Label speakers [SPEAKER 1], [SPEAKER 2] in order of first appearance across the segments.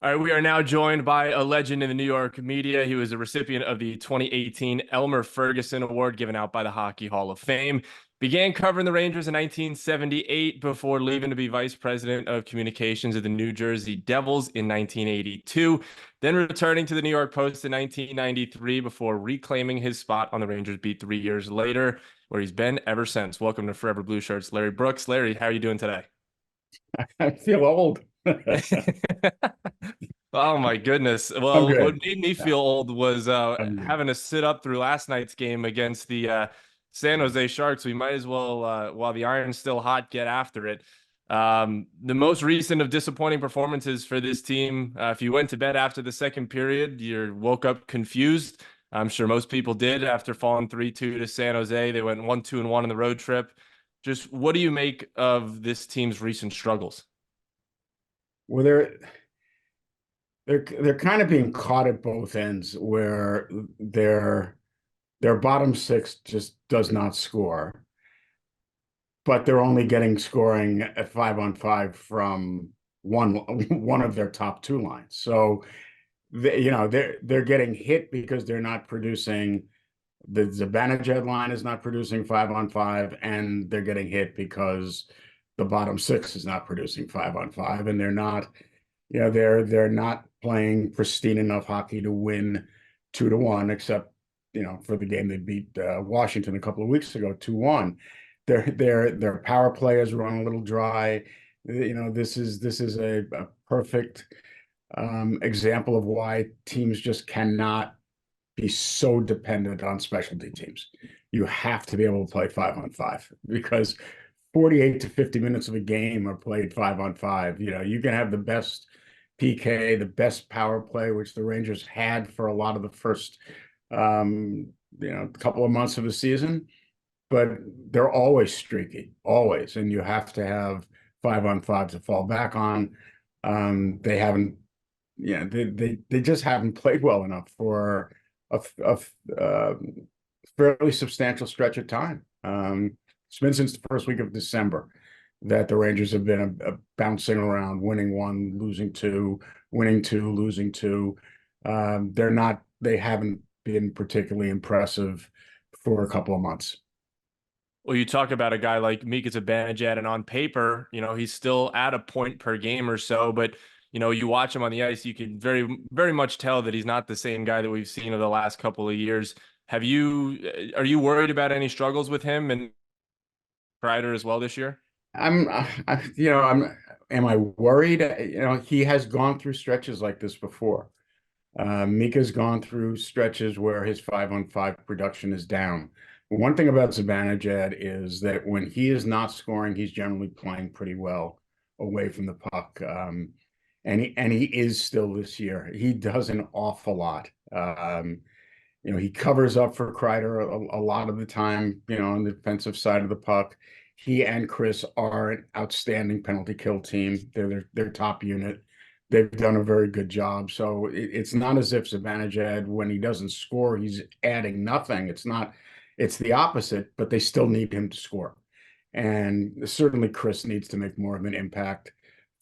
[SPEAKER 1] All right, we are now joined by a legend in the New York media. He was a recipient of the 2018 Elmer Ferguson Award given out by the Hockey Hall of Fame. Began covering the Rangers in 1978 before leaving to be vice president of communications of the New Jersey Devils in 1982, then returning to the New York Post in 1993 before reclaiming his spot on the Rangers beat 3 years later, where he's been ever since. Welcome to Forever Blue Shirts, Larry Brooks. Larry, how are you doing today?
[SPEAKER 2] I feel old.
[SPEAKER 1] Oh my goodness.
[SPEAKER 2] I'm
[SPEAKER 1] Well, what
[SPEAKER 2] good.
[SPEAKER 1] made me
[SPEAKER 2] Yeah,
[SPEAKER 1] feel old was
[SPEAKER 2] I'm good.
[SPEAKER 1] having to sit up through last night's game against the San Jose Sharks. We might as well, while the iron's still hot, get after it. The most recent of disappointing performances for this team. If you went to bed after the second period, you woke up confused. I'm sure most people did after falling 3-2 to San Jose. They went 1-2-1 on the road trip. Just what do you make of this team's recent struggles?
[SPEAKER 2] Well, they're kind of being caught at both ends where their bottom six just does not score, but they're only getting scoring at 5-on-5 from one one of their top two lines. So they're getting hit because they're not producing. The Zibanejad line is not producing 5-on-5, and they're getting hit because the bottom six is not producing 5-on-5, and they're not playing pristine enough hockey to win 2-1, except for the game they beat Washington a couple of weeks ago 2-1. Their power play is running a little dry. This is a perfect example of why teams just cannot be so dependent on specialty teams. You have to be able to play 5-on-5 because 48 to 50 minutes of a game are played 5-on-5. You can have the best PK, the best power play, which the Rangers had for a lot of the first couple of months of the season, but they're always streaky, always, and you have to have 5-on-5 to fall back on. They haven't, yeah, they just haven't played well enough for a fairly substantial stretch of time. It's been since the first week of December that the Rangers have been bouncing around, winning one, losing two, winning two, losing two. They haven't been particularly impressive for a couple of months.
[SPEAKER 1] Well, you talk about a guy like Mika Zibanejad, and on paper, he's still at a point per game or so, but you watch him on the ice, you can very, very much tell that he's not the same guy that we've seen over the last couple of years. Are you worried about any struggles with him and Kreider as well this year?
[SPEAKER 2] Am I worried? He has gone through stretches like this before. Mika's gone through stretches where his 5-on-5 production is down. One thing about Zibanejad is that when he is not scoring, he's generally playing pretty well away from the puck. And he is still this year. He does an awful lot. He covers up for Kreider a lot of the time, on the defensive side of the puck. He and Chris are an outstanding penalty kill team. They're their top unit. They've done a very good job. So it's not as if Zibanejad, when he doesn't score, he's adding nothing. It's the opposite, but they still need him to score. And certainly Chris needs to make more of an impact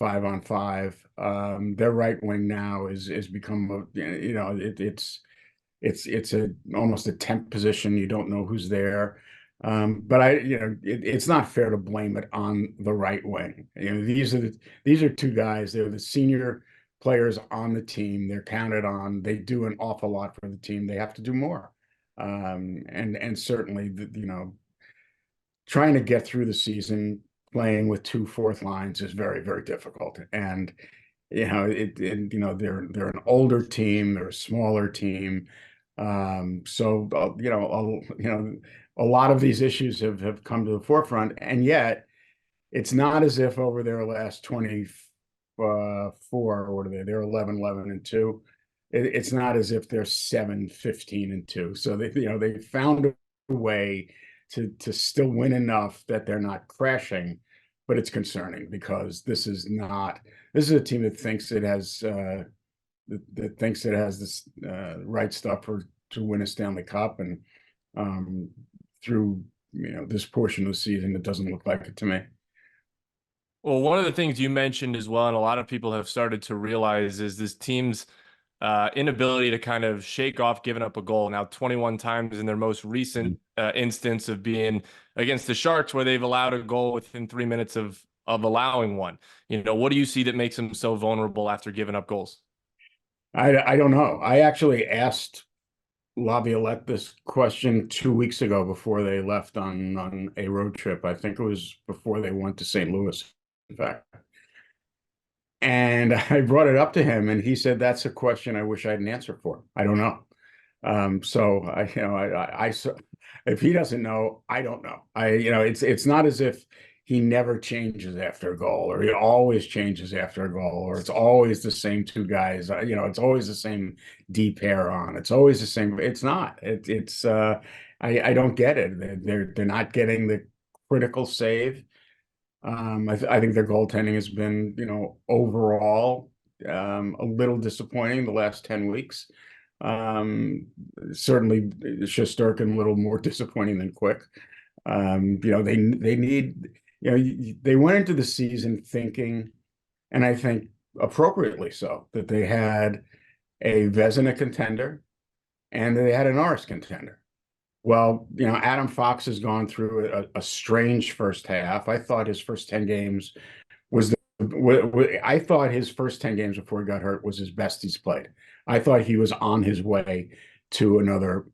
[SPEAKER 2] 5-on-5. Their right wing now is become it's a almost a temp position. You don't know who's there. But it's not fair to blame it on the right wing. These are two guys. They're the senior players on the team. They're counted on. They do an awful lot for the team. They have to do more. And certainly, trying to get through the season playing with two fourth lines is very, very difficult. And they're an older team. They're a smaller team. So a lot of these issues have come to the forefront, and yet it's not as if over their last 24, or what are they? They're 11-11-2. It's not as if they're 7-15-2. So they found a way to still win enough that they're not crashing, but it's concerning because this is a team that thinks it has this right stuff to win a Stanley Cup, and through this portion of the season, it doesn't look like it to me.
[SPEAKER 1] Well, one of the things you mentioned as well, and a lot of people have started to realize, is this team's inability to kind of shake off giving up a goal. Now, 21 times in their most recent instance of being against the Sharks, where they've allowed a goal within 3 minutes of allowing one. What do you see that makes them so vulnerable after giving up goals?
[SPEAKER 2] I don't know. I actually asked Laviolette this question 2 weeks ago before they left on a road trip. I think it was before they went to St. Louis, in fact. And I brought it up to him, and he said, "That's a question I wish I had an answer for. I don't know." So if he doesn't know, I don't know. It's not as if he never changes after a goal, or he always changes after a goal, or it's always the same two guys. It's always the same D pair on. It's always the same. It's not. I don't get it. They're not getting the critical save. I think their goaltending has been, overall, a little disappointing the last 10 weeks. Certainly Shesterkin a little more disappointing than Quick. They need, they went into the season thinking, and I think appropriately so, that they had a Vezina contender and they had an Norris contender. Well, Adam Fox has gone through a strange first half. I thought his first 10 games was I thought his first 10 games before he got hurt was his best he's played. I thought he was on his way to another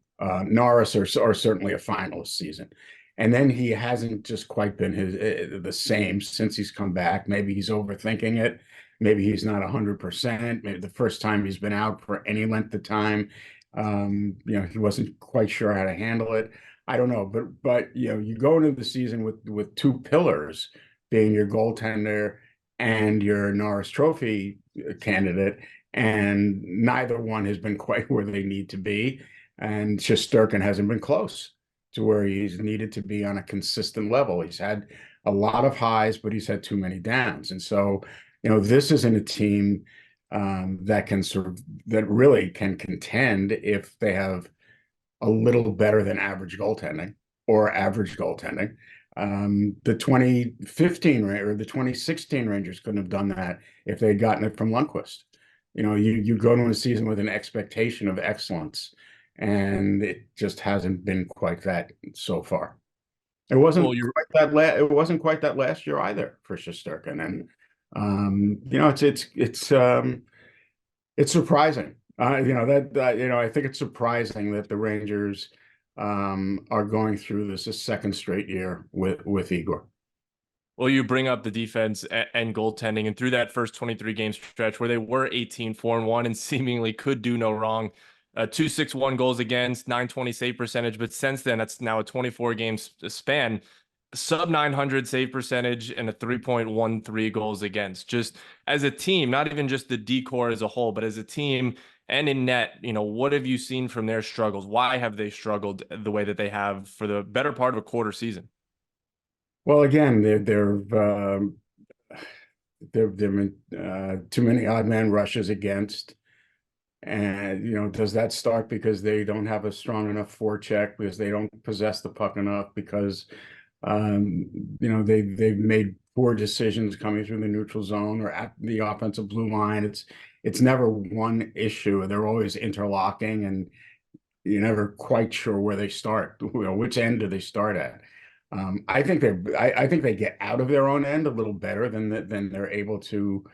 [SPEAKER 2] Norris or certainly a finalist season. And then he hasn't just quite been the same since he's come back. Maybe he's overthinking it. Maybe he's not 100%. Maybe the first time he's been out for any length of time, he wasn't quite sure how to handle it. I don't know, but you go into the season with two pillars being your goaltender and your Norris Trophy candidate, and neither one has been quite where they need to be. And Shesterkin hasn't been close to where he's needed to be on a consistent level. He's had a lot of highs, but he's had too many downs. And so, this isn't a team that really can contend if they have a little better than average goaltending or average goaltending. The 2015 or the 2016 Rangers couldn't have done that if they had gotten it from Lundqvist. You go to a season with an expectation of excellence, and it just hasn't been quite that so far. It
[SPEAKER 1] Well,
[SPEAKER 2] wasn't
[SPEAKER 1] you're
[SPEAKER 2] quite that it wasn't quite that last year either for Shesterkin, and it's surprising. I think it's surprising that the Rangers are going through this a second straight year with Igor.
[SPEAKER 1] Well, you bring up the defense and goaltending, and through that first 23 game stretch where they were 18-4-1 and seemingly could do no wrong, 261 goals against, 920 save percentage. But since then, that's now a 24 game span, sub 900 save percentage and a 3.13 goals against. Just as a team, not even just the decor as a whole, but as a team and in net, what have you seen from their struggles? Why have they struggled the way that they have for the better part of a quarter season?
[SPEAKER 2] Well, again, there've been too many odd man rushes against. And, does that start because they don't have a strong enough forecheck, because they don't possess the puck enough, because, they've made poor decisions coming through the neutral zone or at the offensive blue line. It's never one issue. They're always interlocking, and you're never quite sure where they start. Which end do they start at? I think they get out of their own end a little better than they're able to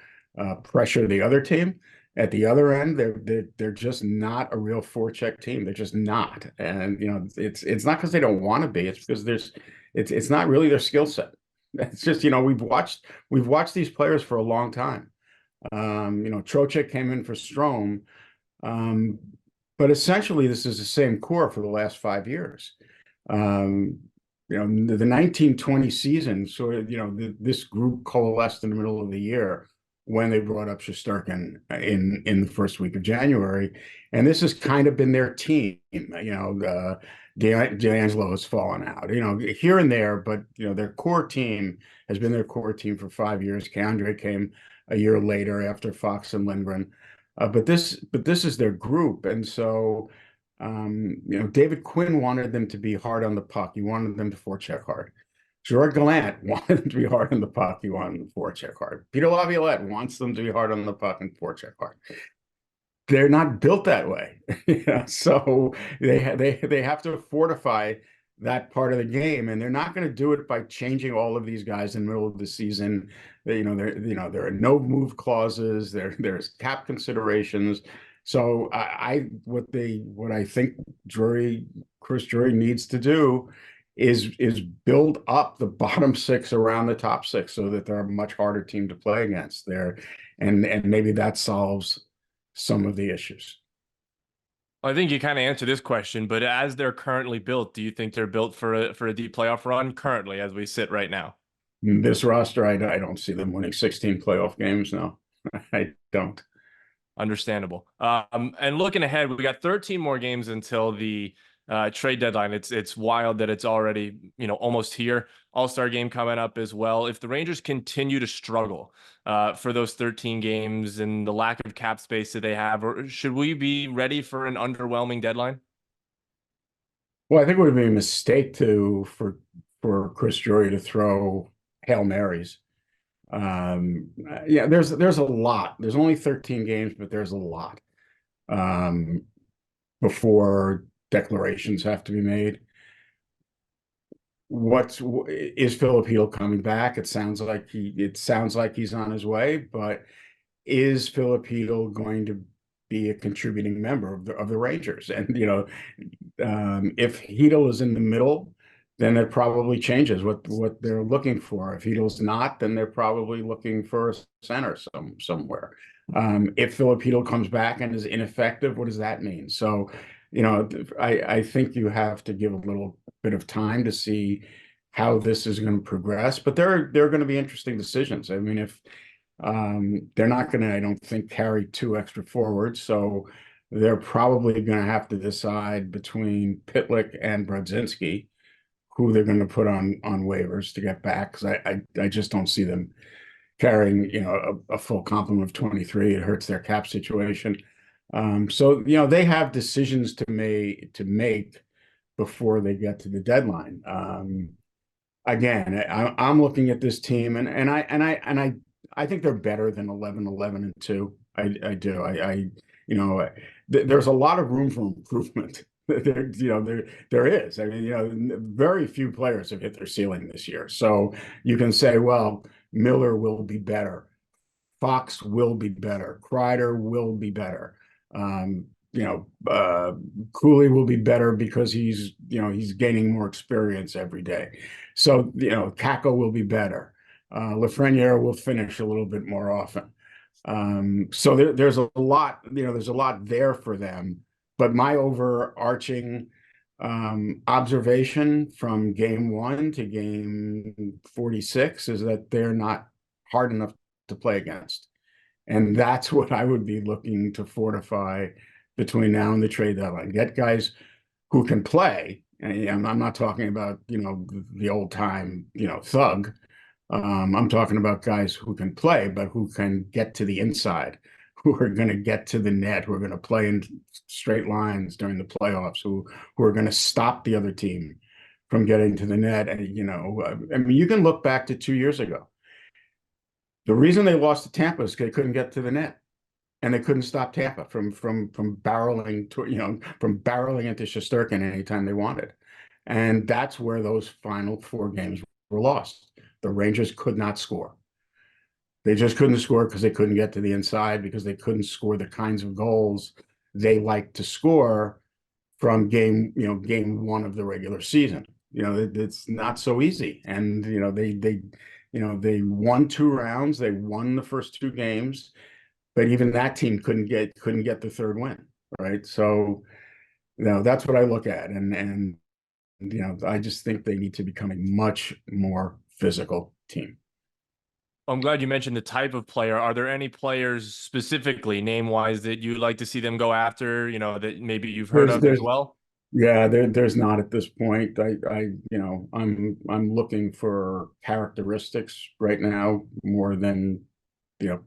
[SPEAKER 2] pressure the other team. At the other end, they're just not a real forecheck team. They're just not, and it's not because they don't want to be. It's because it's not really their skill set. It's just we've watched these players for a long time. Trocheck came in for Strome, um, but essentially this is the same core for the last 5 years. Um, the 1920 season, sort of, this group coalesced in the middle of the year when they brought up Shesterkin in the first week of January, and this has kind of been their team. D'Angelo has fallen out, here and there, but their core team has been their core team for 5 years. K'Andre came a year later after Fox and Lindgren, but this is their group, and so. David Quinn wanted them to be hard on the puck. He wanted them to forecheck hard. Gerard Gallant wanted them to be hard on the puck. He wanted them to forecheck hard. Peter Laviolette wants them to be hard on the puck and forecheck hard. They're not built that way. So they have to fortify that part of the game, and they're not going to do it by changing all of these guys in the middle of the season. There are no move clauses. There's cap considerations. So what I think Chris Drury needs to do is build up the bottom six around the top six so that they're a much harder team to play against there, and maybe that solves some of the issues.
[SPEAKER 1] I think you kind of answered this question, but as they're currently built, do you think they're built for a deep playoff run currently as we sit right now?
[SPEAKER 2] This roster, I don't see them winning 16 playoff games. No, I don't.
[SPEAKER 1] Understandable. And looking ahead, we got 13 more games until the trade deadline. It's wild that it's already, almost here. All-Star game coming up as well. If the Rangers continue to struggle for those 13 games and the lack of cap space that they have, or should we be ready for an underwhelming deadline?
[SPEAKER 2] Well, I think it would be a mistake for Chris Drury to throw Hail Marys. Yeah, there's a lot. There's only 13 games, but there's a lot um, before declarations have to be made. Is Filip Chytil coming back? It sounds like he's on his way, but is Filip Chytil going to be a contributing member of the Rangers? And if Chytil is in the middle, then it probably changes what they're looking for. If Chytil's not, then they're probably looking for a center somewhere. If Filip Chytil comes back and is ineffective, what does that mean? So, I think you have to give a little bit of time to see how this is going to progress. But there are going to be interesting decisions. I mean, if they're not going to, I don't think, carry two extra forwards. So they're probably going to have to decide between Pitlick and Brodzinski who they're going to put on waivers to get back. Because I just don't see them carrying, a full complement of 23. It hurts their cap situation. So, they have decisions to make before they get to the deadline. Again, I'm looking at this team and I think they're better than 11-11-2. I do. There's a lot of room for improvement. There is. I mean, very few players have hit their ceiling this year. So you can say, well, Miller will be better. Fox will be better. Kreider will be better. Cooley will be better because he's gaining more experience every day. So, Kako will be better. Lafreniere will finish a little bit more often. So there's a lot, there's a lot there for them. But my overarching observation from game 1 to game 46 is that they're not hard enough to play against. And that's what I would be looking to fortify between now and the trade deadline. Get guys who can play. And I'm not talking about, the old time, thug. I'm talking about guys who can play, but who can get to the inside, who are going to get to the net, who are going to play in straight lines during the playoffs, who are going to stop the other team from getting to the net. And, I mean, you can look back to 2 years ago. The reason they lost to Tampa is they couldn't get to the net, and they couldn't stop Tampa from barreling into Shesterkin anytime they wanted, and that's where those final 4 games were lost. The Rangers could not score. They just couldn't score because they couldn't get to the inside, because they couldn't score the kinds of goals they like to score from game 1 of the regular season. It's not so easy, and they won 2 rounds. They won the first 2 games, but even that team couldn't get the third win, right? So, that's what I look at, and I just think they need to become a much more physical team.
[SPEAKER 1] I'm glad you mentioned the type of player. Are there any players specifically, name-wise, that you'd like to see them go after, that maybe you've heard of as well?
[SPEAKER 2] Yeah, there's not at this point. I'm looking for characteristics right now more than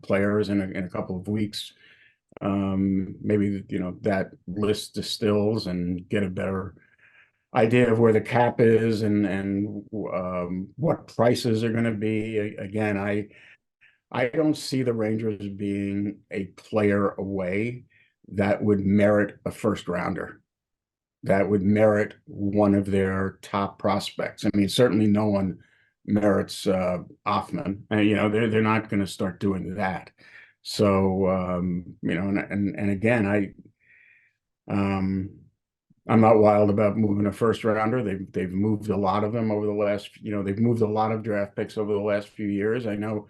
[SPEAKER 2] players in a couple of weeks. Maybe that list distills and get a better idea of where the cap is and what prices are going to be. Again, I don't see the Rangers being a player away that would merit a first rounder, that would merit one of their top prospects. I mean, certainly no one merits Offman. And, they're not going to start doing that. So and again, um, I'm not wild about moving a first rounder. They've moved a lot of them over the last, they've moved a lot of draft picks over the last few years. I know,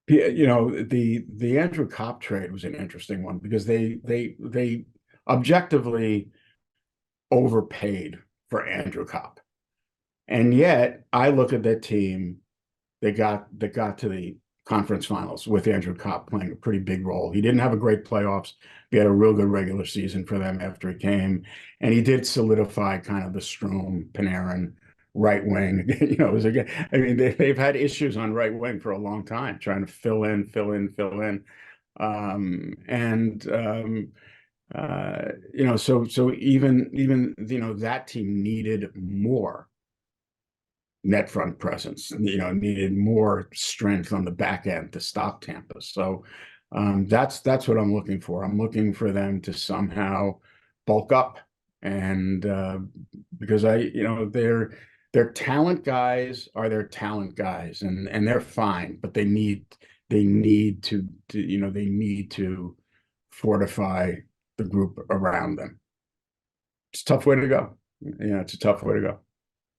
[SPEAKER 2] the Andrew Copp trade was an interesting one because they objectively overpaid for Andrew Copp. And yet I look at that team, they got to the conference finals with Andrew Copp playing a pretty big role. He didn't have a great playoffs. He had a real good regular season for them after he came. And he did solidify kind of the Strome Panarin right wing. It was again, I mean, they've had issues on right wing for a long time, trying to fill in, fill in, fill in. And so even that team needed more net front presence, needed more strength on the back end to stop Tampa. So that's what I'm looking for. I'm looking for them to somehow bulk up, and because their talent guys are their talent guys, and they're fine, but they need to fortify the group around them. It's a tough way to go. It's a tough way to go.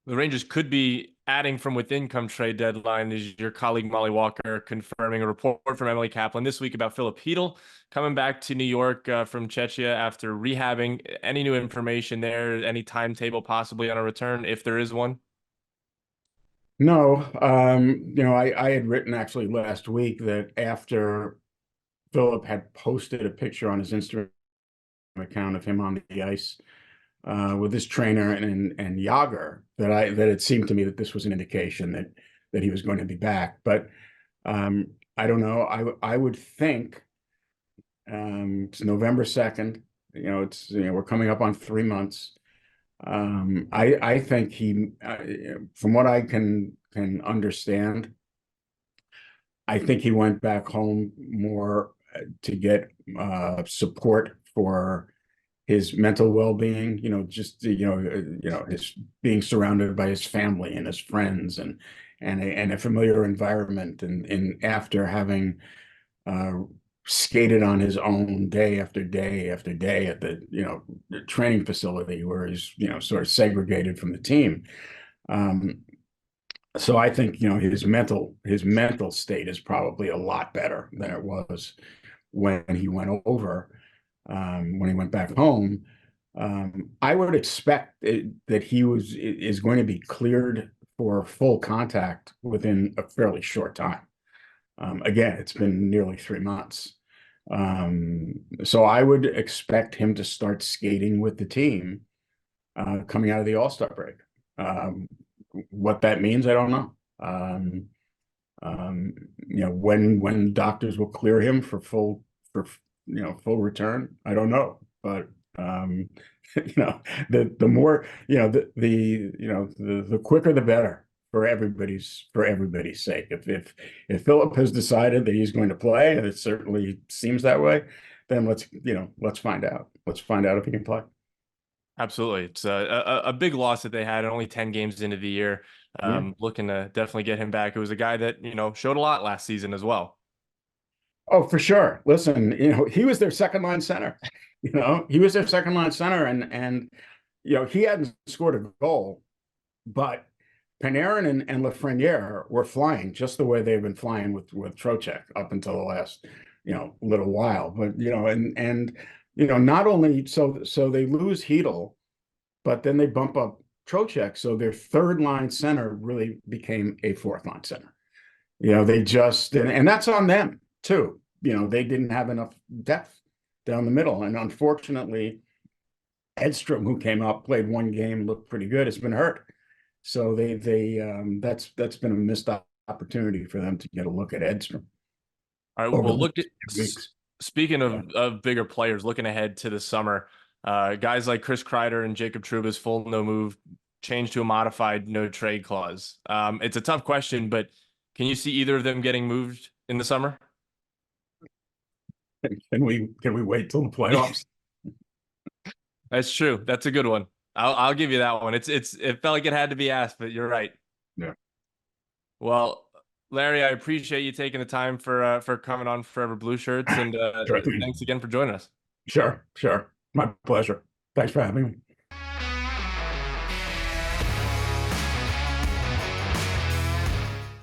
[SPEAKER 1] The Rangers could be adding from within come trade deadline. Is your colleague Molly Walker confirming a report from Emily Kaplan this week about Filip Chytil coming back to New York from Czechia after rehabbing? Any new information there? Any timetable possibly on a return, if there is one?
[SPEAKER 2] No, I had written actually last week that after Philip had posted a picture on his Instagram account of him on the ice with his trainer and Yager, that it seemed to me that this was an indication that he was going to be back. But I don't know. I would think it's November 2nd. We're coming up on 3 months. I think from what I can understand, I think he went back home more to get support for his mental well-being, just his being surrounded by his family and his friends and a familiar environment, and after having skated on his own day after day after day at the training facility where he's sort of segregated from the team. So I think his mental state is probably a lot better than it was when he went over. When he went back home, I would expect that he is going to be cleared for full contact within a fairly short time. Again, it's been nearly 3 months. So I would expect him to start skating with the team coming out of the All-Star break. What that means, I don't know. When doctors will clear him for full return, I don't know. But the more the quicker the better for everybody's sake. If Philip has decided that he's going to play, and it certainly seems that way, then let's find out. Let's find out if he can play.
[SPEAKER 1] Absolutely. It's a big loss that they had only 10 games into the year.
[SPEAKER 2] Yeah.
[SPEAKER 1] Looking to definitely get him back. It was a guy that, showed a lot last season as well.
[SPEAKER 2] Oh, for sure. Listen, he was their second line center. He was their second line center, and he hadn't scored a goal, but Panarin and Lafreniere were flying just the way they've been flying with Trocheck up until the last little while. But not only so they lose Chytil, but then they bump up Trocheck, so their third line center really became a fourth line center. They just and that's on them too. They didn't have enough depth down the middle, and unfortunately, Edstrom, who came up, played one game, looked pretty good, has been hurt. So that's been a missed opportunity for them to get a look at Edstrom.
[SPEAKER 1] All right.
[SPEAKER 2] Over
[SPEAKER 1] Well,
[SPEAKER 2] the
[SPEAKER 1] look at
[SPEAKER 2] weeks.
[SPEAKER 1] speaking of bigger players, looking ahead to the summer, Guys like Chris Kreider and Jacob Trouba's full no move changed to a modified no trade clause. It's a tough question, but can you see either of them getting moved in the summer?
[SPEAKER 2] Can we wait till the playoffs?
[SPEAKER 1] That's true. That's a good one. I'll give you that one. It felt like it had to be asked, but you're right.
[SPEAKER 2] Yeah.
[SPEAKER 1] Well, Larry, I appreciate you taking the time for coming on Forever Blue Shirts, and
[SPEAKER 2] Sure thing.
[SPEAKER 1] thanks again for joining us.
[SPEAKER 2] Sure. My pleasure. Thanks for having me.